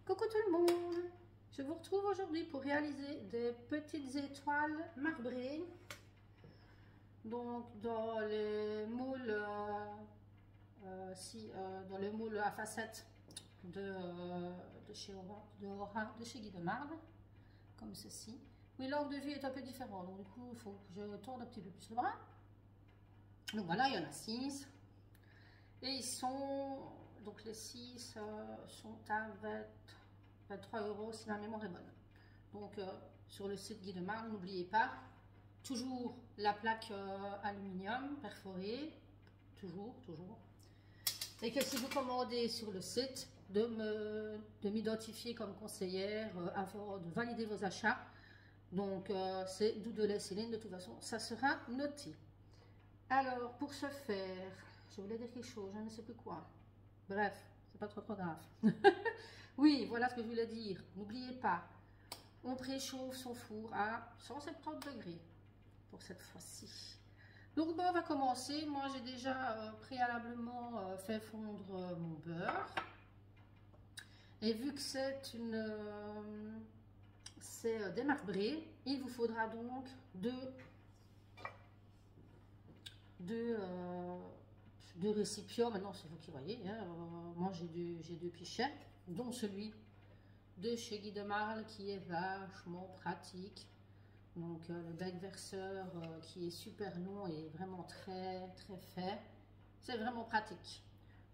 Coucou tout le monde, je vous retrouve aujourd'hui pour réaliser des petites étoiles marbrées. Donc dans les moules, dans le moule à facettes de chez Guy de Marle, comme ceci. Oui, l'angle de vue est un peu différent, donc du coup il faut que je tourne un petit peu plus le bras. Donc voilà, il y en a 6. Et ils sont, donc les 6 sont à 23 € si ma mémoire est bonne. Donc sur le site Guy de Marle, n'oubliez pas, toujours la plaque aluminium perforée, toujours. Et que si vous commandez sur le site, de m'identifier comme conseillère avant de valider vos achats. Donc c'est d'où de la Céline, de toute façon, ça sera noté. Alors pour ce faire, je voulais dire quelque chose, je ne sais plus quoi. Bref, c'est pas trop grave. Oui, voilà ce que je voulais dire. N'oubliez pas, on préchauffe son four à 170 degrés pour cette fois-ci. Donc bon, on va commencer. Moi j'ai déjà préalablement fait fondre mon beurre. Et vu que c'est démarbré, il vous faudra donc deux récipients. Maintenant c'est vous qui voyez, hein. Moi j'ai deux pichets, dont celui de chez Guy de Marle qui est vachement pratique. Donc le bec verseur qui est super long et vraiment très fait, c'est vraiment pratique.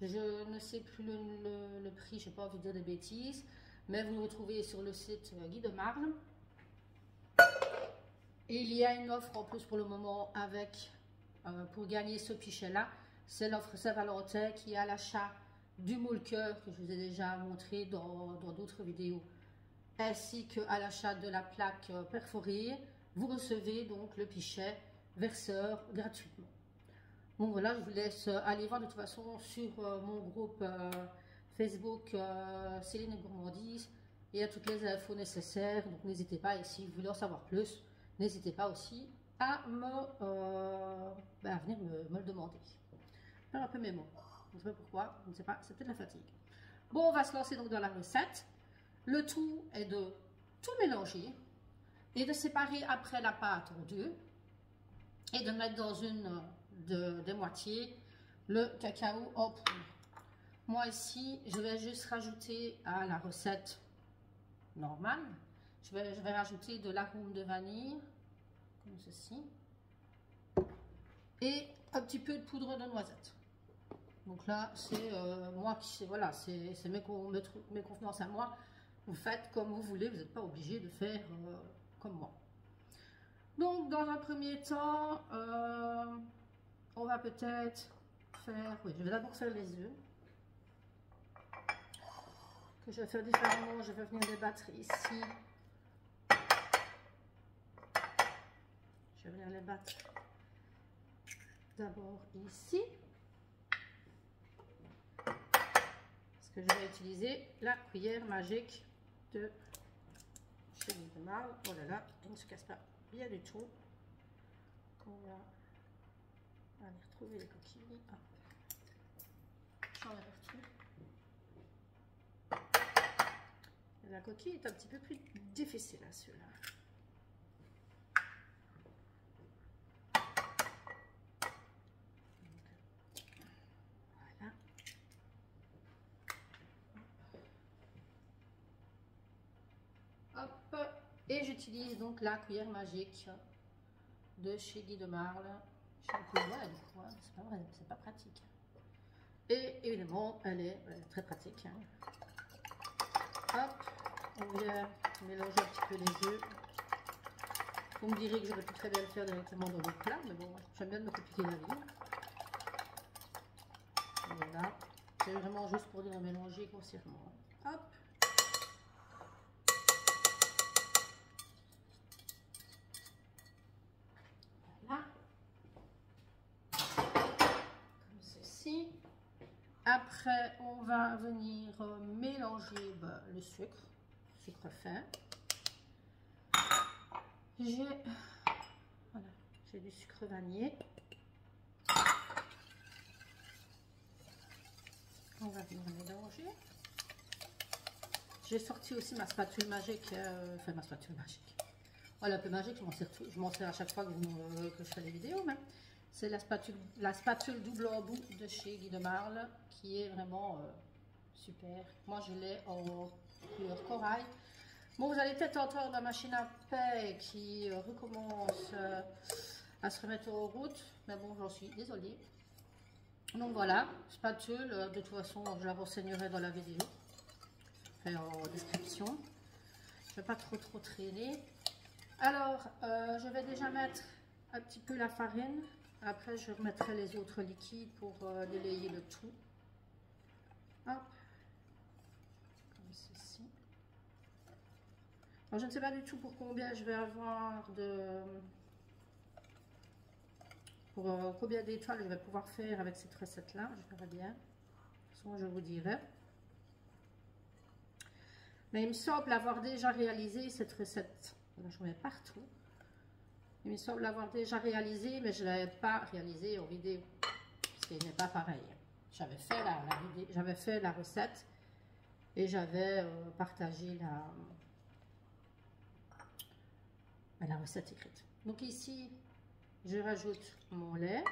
Je ne sais plus le prix, je n'ai pas envie de dire des bêtises, mais vous le retrouvez sur le site Guy de Marle. Et il y a une offre en plus pour le moment avec pour gagner ce pichet là, c'est l'offre Saint-Valentin qui est à l'achat du moule cœur que je vous ai déjà montré dans d'autres vidéos, ainsi qu'à l'achat de la plaque perforée. Vous recevez donc le pichet verseur gratuitement. Bon voilà, je vous laisse aller voir de toute façon sur mon groupe Facebook Céline et Gourmandise. Il y a toutes les infos nécessaires, donc n'hésitez pas, et si vous voulez en savoir plus, n'hésitez pas aussi à venir me le demander. Faire un peu mes mots. Je ne sais pas pourquoi, je ne sais pas, c'est peut-être la fatigue. Bon, on va se lancer donc dans la recette. Le tout est de tout mélanger et de séparer après la pâte en deux et de mettre dans une des moitiés le cacao en poudre. Moi ici, je vais juste rajouter à la recette normale, je vais rajouter de l'arôme de vanille, comme ceci, et un petit peu de poudre de noisette. Donc là, c'est moi qui, voilà, c'est mes convenances à moi. Vous faites comme vous voulez, vous n'êtes pas obligé de faire comme moi. Donc, dans un premier temps, on va peut-être faire... Oui, je vais d'abord faire les œufs. Que je vais faire différemment, je vais venir les battre ici. Je vais venir les battre d'abord ici. Parce que je vais utiliser la cuillère magique de chez Guy de Marle. Oh là là, il ne se casse pas bien du tout. On va aller retrouver les coquilles. J'enlève tout. La coquille est un petit peu plus difficile à celui-là. Voilà. Hop. Et j'utilise donc la cuillère magique de chez Guy de Marle. Je suis un peu loin du coup, hein. C'est pas vrai, c'est pas pratique. Et évidemment, elle est très pratique, hein. Hop, on vient mélanger un petit peu les œufs. Vous me direz que j'aurais pu très bien le faire directement dans le plat, mais bon, j'aime bien me compliquer la vie. Voilà, c'est vraiment juste pour les mélanger grossièrement. Hop. Voilà. Comme ceci. Après, on va venir mélanger le sucre fin. J'ai du sucre vanillé. On va venir mélanger. J'ai sorti aussi ma spatule magique, enfin ma spatule magique. Voilà, un peu magique, je m'en sers à chaque fois que je fais les vidéos, mais c'est la spatule double embout de chez Guy de Marle, qui est vraiment super. Moi, je l'ai en couleur corail. Bon, vous allez peut-être entendre la machine à paix qui recommence à se remettre en route, mais bon, j'en suis désolée. Donc voilà, spatule, de toute façon, je la renseignerai dans la vidéo, enfin, en description. Je ne vais pas trop traîner. Alors, je vais déjà mettre un petit peu la farine. Après, je remettrai les autres liquides pour délayer le tout. Hop. Comme ceci. Alors, je ne sais pas du tout pour combien je vais avoir de... Pour combien d'étoiles je vais pouvoir faire avec cette recette-là. Je verrai bien. De toute façon, je vous dirai. Mais il me semble avoir déjà réalisé cette recette. Là, je mets partout. Il me semble l'avoir déjà réalisé, mais je ne l'avais pas réalisé en vidéo. Parce qu'il n'est pas pareil. J'avais fait la recette et j'avais partagé la recette écrite. Donc ici, je rajoute mon lait.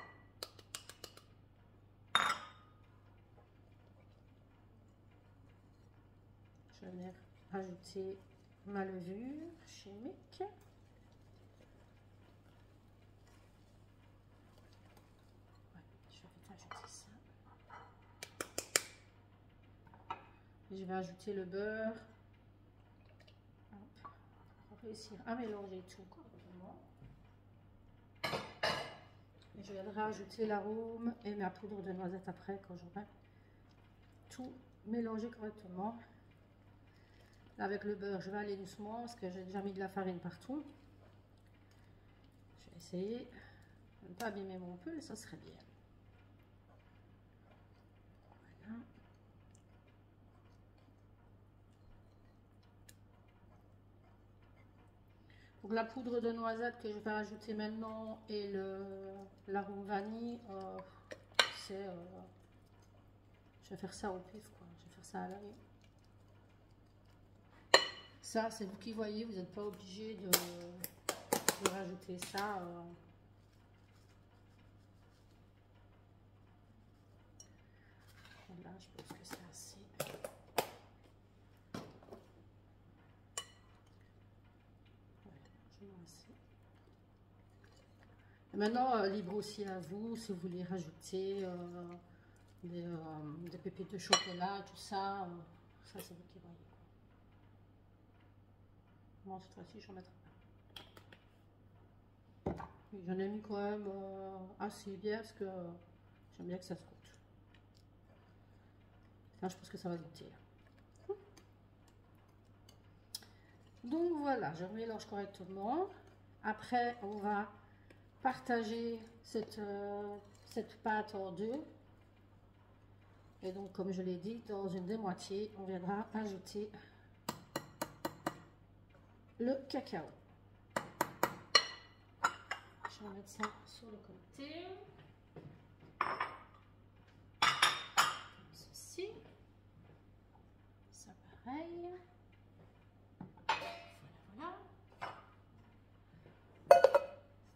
Je vais rajouter ma levure chimique. Je vais ajouter le beurre. Hop, pour réussir à mélanger tout correctement. Et je vais rajouter l'arôme et ma poudre de noisette après quand j'aurai tout mélangé correctement. Avec le beurre, je vais aller doucement parce que j'ai déjà mis de la farine partout. Je vais essayer de ne pas abîmer mon peu, ça serait bien. Voilà. Donc la poudre de noisette que je vais ajouter maintenant et l'arôme vanille, je vais faire ça au pif, quoi. Je vais faire ça à l'œil. Ça, c'est vous qui voyez, vous n'êtes pas obligé de rajouter ça. Là, je pense que c'est assez. Et maintenant, libre aussi à vous, si vous voulez rajouter des pépites de chocolat, tout ça, ça c'est vous qui voyez. Bon, cette fois-ci, je n'en mettrai pas. J'en ai mis quand même assez bien parce que j'aime bien que ça se goûte. Là, je pense que ça va goûter. Donc voilà, je mélange correctement. Après, on va partager cette pâte en deux. Et donc, comme je l'ai dit, dans une des moitiés, on viendra ajouter le cacao. Je vais mettre ça sur le côté. Comme ceci. Ça pareil. Voilà.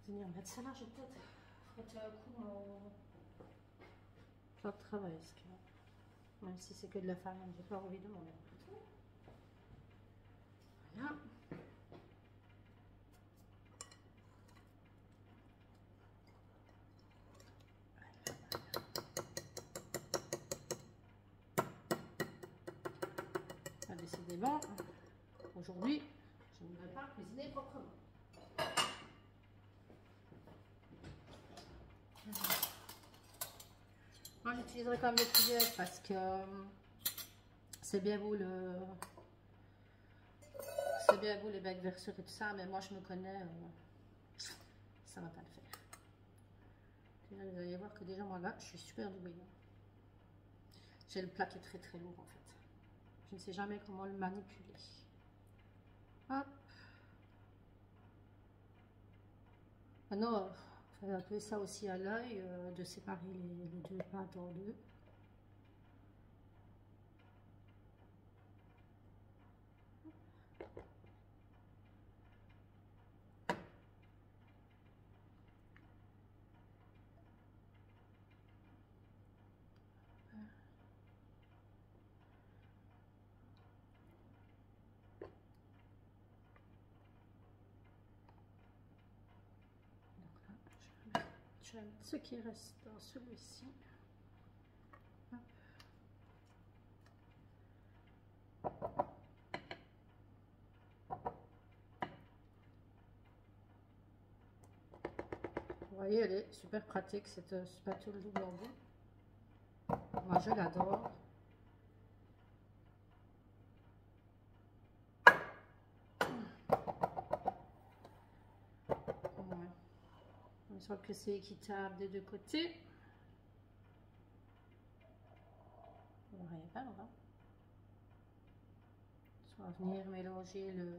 Venir mettre ça là, je vais peut-être frotter un coup mon plat de travail. Parce que, même si c'est que de la farine, j'ai pas envie de m'en mettre partout. Voilà. Décidément, aujourd'hui, je ne vais pas cuisiner proprement. Moi, j'utiliserai quand même des cuillères parce que c'est bien beau les becs versures et tout ça, mais moi, je me connais, ça va pas le faire. Puis là, vous allez voir que déjà, moi, là, je suis super douée. J'ai le plat qui est très très lourd en fait. Je ne sais jamais comment le manipuler. Hop. Maintenant, il faut un peu ça aussi à l'œil, de séparer les deux pâtes en deux. J'aime ce qui reste dans celui-ci. Vous voyez, elle est super pratique cette spatule double en bout. Moi, je l'adore. On est sûr que c'est équitable des deux côtés. On va venir mélanger le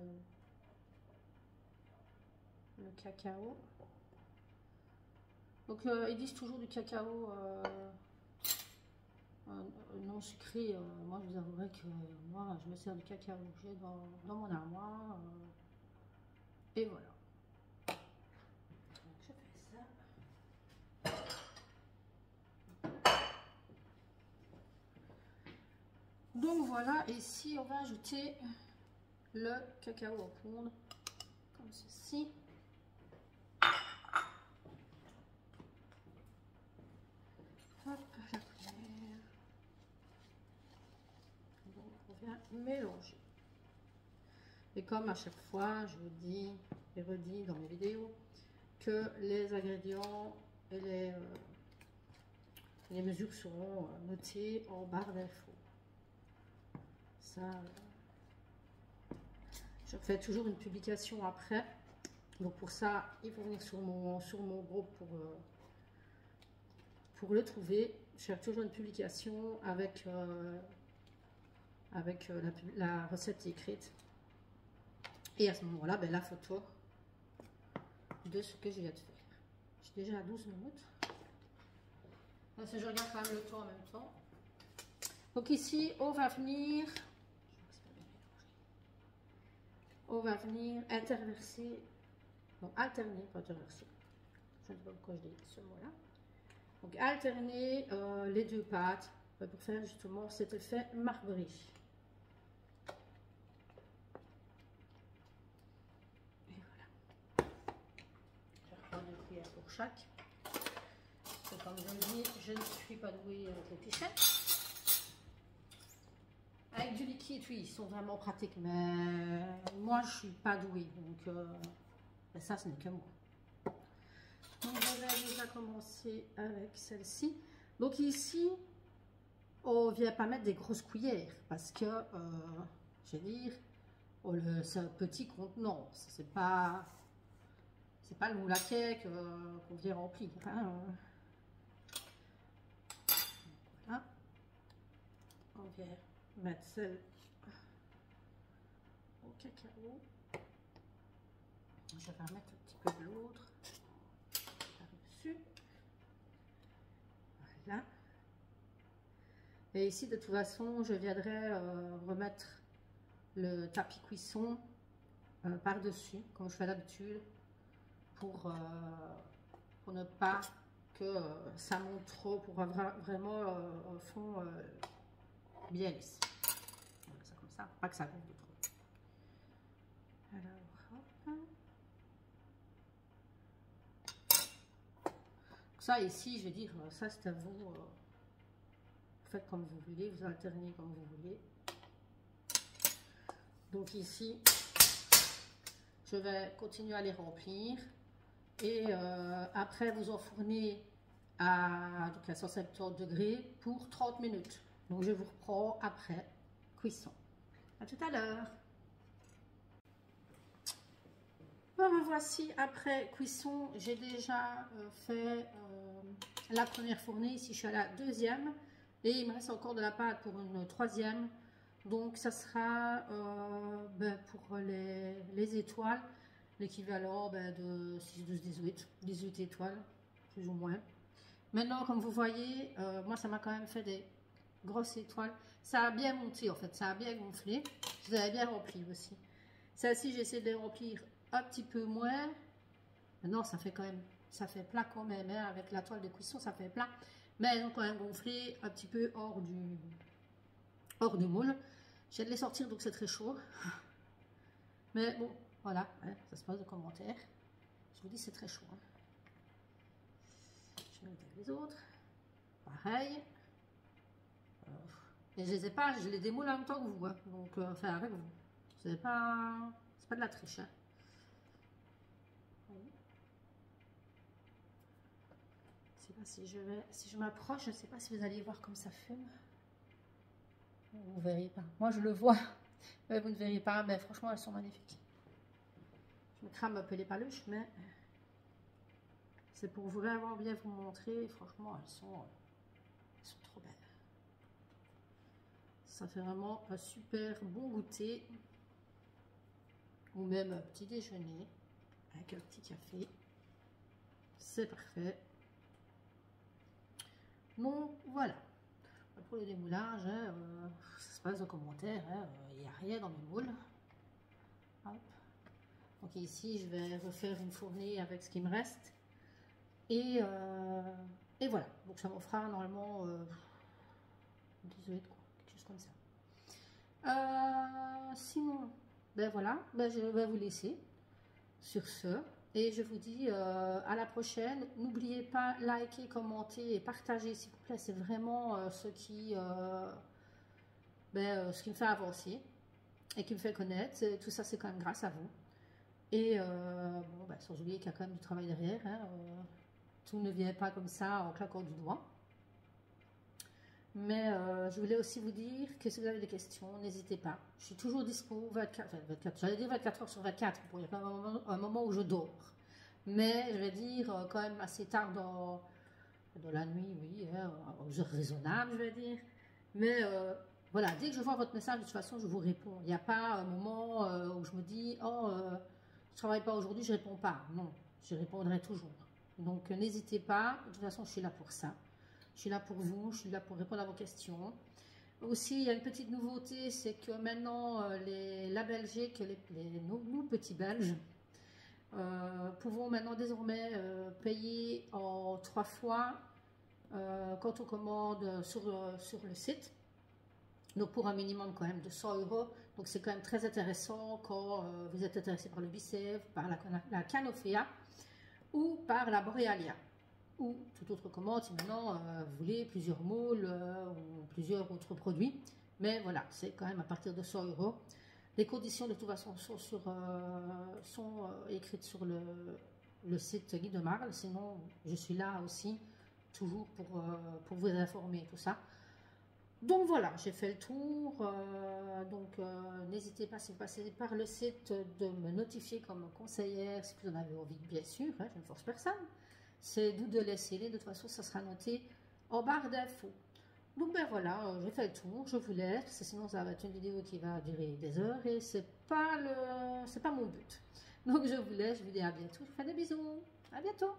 cacao. Donc ils disent toujours du cacao non sucré. Moi je vous avouerai que moi je me sers du cacao que j'ai dans mon armoire. Et voilà. Donc, je fais ça. Donc voilà, et ici on va ajouter le cacao en poudre comme ceci. Hop, la cuillère. Donc on vient mélanger. Et comme à chaque fois, je vous dis et redis dans mes vidéos que les ingrédients et les mesures seront notées en barre d'infos. Ça, je fais toujours une publication après. Donc pour ça, il faut venir sur mon groupe pour le trouver. Je fais toujours une publication avec, la recette écrite. Et à ce moment-là, ben, la photo de ce que je viens de faire. Je suis déjà à 12 minutes. Parce que je regarde quand même le temps en même temps. Donc ici, on va venir interverser, donc alterner, pas interverser. Je ne sais pas pourquoi je dis ce mot-là. Donc alterner les deux pâtes pour faire justement cet effet marbré. Et voilà. Je vais prendre 2 cuillères pour chaque. Et comme je le dis, je ne suis pas douée avec les pichettes. Avec du liquide, oui, ils sont vraiment pratiques, mais moi, je suis pas douée, donc ça, ce n'est que moi. Donc, je vais déjà commencer avec celle-ci. Donc ici, on ne vient pas mettre des grosses cuillères, parce que, je vais dire, c'est un petit contenant, c'est pas le moule à cake qu'on vient remplir. Hein. Voilà. On vient mettre celle au cacao. Je vais remettre un petit peu de l'autre par-dessus. Voilà. Et ici, de toute façon, je viendrai remettre le tapis cuisson par-dessus, comme je fais d'habitude, pour ne pas que ça monte trop, pour avoir vraiment un fond bien lisse. Voilà, ça comme ça, pas que ça gonfle trop. Alors, hop. Ça ici, je vais dire, ça c'est à vous. Vous faites comme vous voulez, vous alternez comme vous voulez. Donc ici, je vais continuer à les remplir. Et après, vous enfournez à 170 degrés pour 30 minutes. Donc je vous reprends après cuisson. À tout à l'heure. Me voici après cuisson. J'ai déjà fait la première fournée. Ici, je suis à la deuxième. Et il me reste encore de la pâte pour une troisième. Donc, ça sera pour les étoiles, l'équivalent de 6, 12, 18 étoiles, plus ou moins. Maintenant, comme vous voyez, moi, ça m'a quand même fait des grosses étoiles. Ça a bien monté, en fait. Ça a bien gonflé. Je les avais bien rempli aussi. Celle-ci, j'ai essayé de les remplir un petit peu moins. Maintenant, ça fait quand même, ça fait plat quand même. Hein, avec la toile de cuisson, ça fait plat. Mais elles ont quand même gonflé un petit peu hors du moule. J'ai de les sortir, donc c'est très chaud. Mais bon, voilà, hein, ça se passe de commentaires. Je vous dis, c'est très chaud. Hein. je vais avec les autres. Pareil. Et je les ai pas, je les démoule en même temps que vous, hein. Donc enfin avec vous. C'est pas de la triche. Hein. Je sais pas si je m'approche, je sais pas si vous allez voir comme ça fume. Vous ne verrez pas. Moi je le vois, mais vous ne verrez pas. Mais franchement elles sont magnifiques. Je me crame un peu les paluches, mais c'est pour vraiment bien vous montrer. Franchement elles sont trop belles. Ça fait vraiment un super bon goûter. Ou même un petit déjeuner avec un petit café. C'est parfait. Donc voilà. Pour le démoulage, hein, ça se passe en commentaire. Il n'y a rien dans mes moules. Hop. Donc ici, je vais refaire une fournée avec ce qui me reste. Et voilà. Donc ça m'en fera normalement 18 quoi, quelque chose comme ça. Sinon, ben voilà, ben je vais vous laisser sur ce. Et je vous dis à la prochaine. N'oubliez pas, liker, commenter et partager, s'il vous plaît. C'est vraiment ce qui me fait avancer et qui me fait connaître. Tout ça, c'est quand même grâce à vous. Et bon, sans oublier qu'il y a quand même du travail derrière. Hein, tout ne vient pas comme ça en claquant du doigt. Mais je voulais aussi vous dire que si vous avez des questions, n'hésitez pas. Je suis toujours dispo 24, j'allais dire 24 heures sur 24. Il y a quand même un moment où je dors. Mais je vais dire quand même assez tard dans la nuit, oui, hein, aux heures raisonnables, je vais dire. Mais voilà, dès que je vois votre message, de toute façon, je vous réponds. Il n'y a pas un moment où je me dis, oh, je ne travaille pas aujourd'hui, je ne réponds pas. Non, je répondrai toujours. Donc, n'hésitez pas. De toute façon, je suis là pour ça. Je suis là pour vous, je suis là pour répondre à vos questions. Aussi, il y a une petite nouveauté, c'est que maintenant, la Belgique, nous petits Belges, pouvons maintenant désormais payer en 3 fois quand on commande sur le site. Donc pour un minimum quand même de 100 €. Donc c'est quand même très intéressant quand vous êtes intéressé par le Bicef, par la Canofea ou par la Borealia. Ou toute autre commande si maintenant vous voulez plusieurs moules ou plusieurs autres produits. Mais voilà, c'est quand même à partir de 100 €. Les conditions de toute façon sont écrites sur le site Guy de Marle. Sinon, je suis là aussi, toujours pour vous informer tout ça. Donc voilà, j'ai fait le tour. N'hésitez pas, si vous passez par le site, de me notifier comme conseillère si vous en avez envie, bien sûr. Hein, je ne force personne. C'est d'où de laisser-les. De toute façon, ça sera noté en barre d'infos. Donc ben voilà, j'ai fait le tour, je vous laisse, sinon ça va être une vidéo qui va durer des heures et c'est pas mon but. Donc je vous laisse, je vous dis à bientôt, je vous fais des bisous, à bientôt.